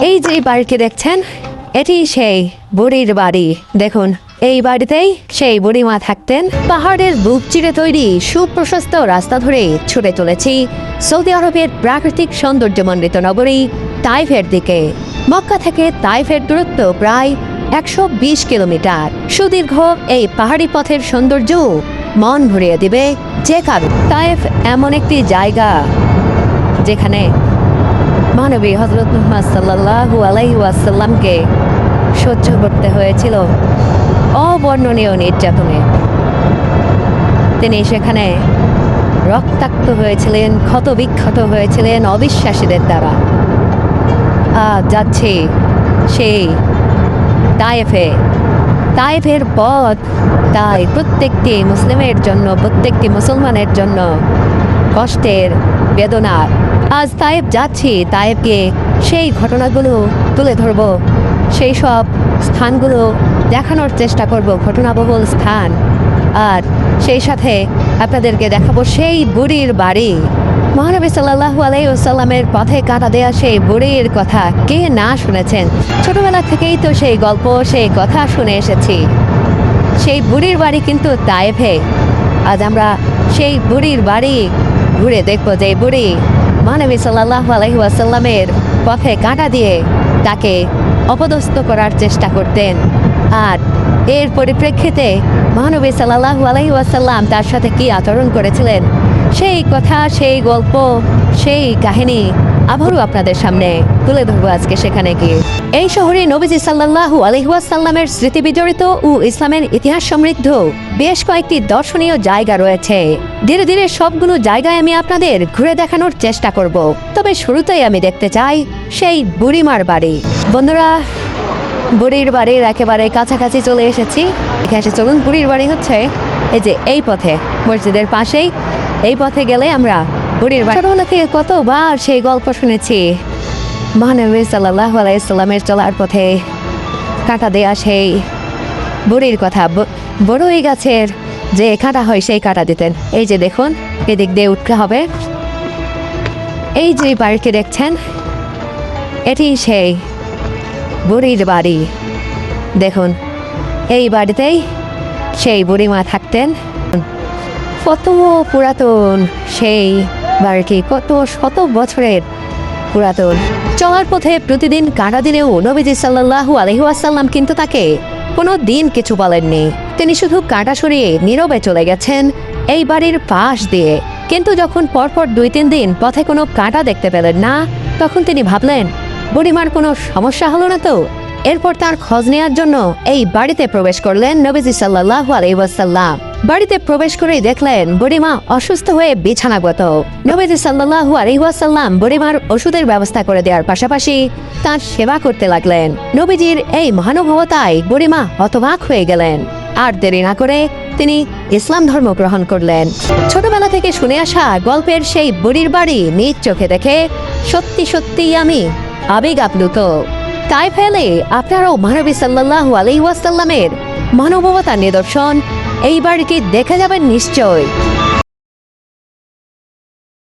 এই যে বাড়িটি দেখছেন, এটি সেই বুড়ির বাড়ি। দেখুন, এই বাড়িতেই সেই বুড়িমা থাকতেন। পাহাড়ের বুক চিরে তৈরি সুপ্রশস্ত রাস্তা ধরে ছুটে চলেছি সৌদি আরবের প্রাকৃতিক সৌন্দর্যমণ্ডিত নগরী তাইফের দিকে। মক্কা থেকে তাইফের দূরত্ব প্রায় 120 কিলোমিটার। সুদীর্ঘ এই পাহাড়ি পথের সৌন্দর্য মন ভরিয়ে দিবে যে কারো। তাইফ এমন একটি জায়গা যেখানে মহানবী হযরত মুহাম্মদ সাল্লাল্লাহু আলাইহি ওয়াসাল্লামকে সহ্য করতে হয়েছিল অবর্ণনীয় নির্যাতনে। তিনি সেখানে রক্তাক্ত হয়েছিলেন, ক্ষতবিক্ষত হয়েছিলেন অবিশ্বাসীদের দ্বারা। যাচ্ছে সেই তাইফের পথ তাই প্রত্যেকটি মুসলিমের জন্য, প্রত্যেকটি মুসলমানের জন্য কষ্টের, বেদনার। আজ তাইফ যাচ্ছি, তাইফকে সেই ঘটনাগুলো তুলে ধরব, সেই সব স্থানগুলো দেখানোর চেষ্টা করব, ঘটনাবহুল স্থান। আর সেই সাথে আপনাদেরকে দেখাবো সেই বুড়ির বাড়ি। মহানবী সাল্লাল্লাহু আলাইহি ওয়াসাল্লামের পথে কাটা দেয়া সেই বুড়ির কথা কে না শুনেছেন? ছোটবেলা থেকেই তো সেই গল্প, সেই কথা শুনে এসেছি। সেই বুড়ির বাড়ি কিন্তু তাইফে। আজ আমরা সেই বুড়ির বাড়ি ঘুরে দেখবো, যে বুড়ি মহানবী সাল্লাল্লাহু আলাইহি ওয়াসাল্লামের পথে কাঁটা দিয়ে তাকে অপদস্থ করার চেষ্টা করতেন। আর এর পরিপ্রেক্ষিতে মহানবী সাল্লাল্লাহু আলাইহি ওয়াসাল্লাম তার সাথে কি আচরণ করেছিলেন, সেই কথা, সেই গল্প, সেই কাহিনী আবারও আপনাদের সামনে তুলে ধরবো আজকে সেখানে গিয়ে। এই শহরে নবীজি সাল্লাল্লাহু আলাইহি ওয়াসাল্লামের স্মৃতি বিজড়িত ও ইসলামের ইতিহাস সমৃদ্ধ বেশ কয়েকটি দর্শনীয় জায়গা রয়েছে। ধীরে ধীরে সবগুলো জায়গায় আমি আপনাদের ঘুরে দেখানোর চেষ্টা করব। তবে শুরুতেই আমি দেখতে চাই সেই বুড়িমার বাড়ি। বন্ধুরা, বুড়ির বাড়ির একেবারে কাছাকাছি চলে এসেছি। এখানে চলুন, বুড়ির বাড়ি হচ্ছে এই যে এই পথে, মসজিদের পাশেই। এই পথে গেলে আমরা বুড়ির বাড়ি। ছোটবেলা থেকে কতবার সেই গল্প শুনেছি, মহানবী সাল্লাল্লাহু আলাইহি ওয়াসাল্লামের চলার পথে কাঁটা দেয়া সেই বুড়ির কথা। বড়ই গাছের যে কাঁটা হয় সেই কাঁটা দিতেন। এই যে দেখুন, এদিক দিয়ে উঠতে হবে। এই যে বাড়িটি দেখছেন, এটি সেই বুড়ির বাড়ি। দেখুন, এই বাড়িতেই সেই বুড়িমা থাকতেন। কত পুরাতন সেই বাড়িটি, কত শত বছরের পুরাতন। চলার পথে প্রতিদিন কাঁটা দিলেও নবীজি সাল্লাল্লাহু আলাইহি ওয়াসাল্লাম কিন্তু তাকে কোনো দিন কিছু বলেননি। তিনি শুধু কাঁটা সরিয়ে নীরবে চলে গেছেন এই বাড়ির পাশ দিয়ে। কিন্তু যখন পরপর 2-3 দিন পথে কোনো কাঁটা দেখতে পেলেন না, তখন তিনি ভাবলেন বুড়িমার কোনো সমস্যা হলো না তো। এরপর তার খোঁজ নেওয়ার জন্য এই বাড়িতে প্রবেশ করলেন নবীজি সাল্লাল্লাহু আলাইহি ওয়াসাল্লাম। বাড়িতে প্রবেশ করেই দেখলেন বুড়িমা অসুস্থ হয়ে বিছানাগত। নবীজি সাল্লাল্লাহু আলাইহি ওয়াসাল্লাম বুড়িমার ওষুধের ব্যবস্থা করে দেওয়ার পাশাপাশি তার সেবা করতে লাগলেন। নবীজির এই মহানুভবতায় বুড়িমা হতবাক হয়ে গেলেন। আর দেরি না করে তিনি ইসলাম ধর্ম গ্রহণ করলেন। ছোটবেলা থেকে শুনে আসা গল্পের সেই বুড়ির বাড়ি নিজ চোখে দেখে সত্যি সত্যিই আমি আবেগ আপ্লুত। তাই ফেলে আপনারাও মহানবী সাল্লাল্লাহু আলাইহি ওয়াসাল্লামের মানবতার নিদর্শন এই বাড়িটি দেখে যাবেন নিশ্চয়।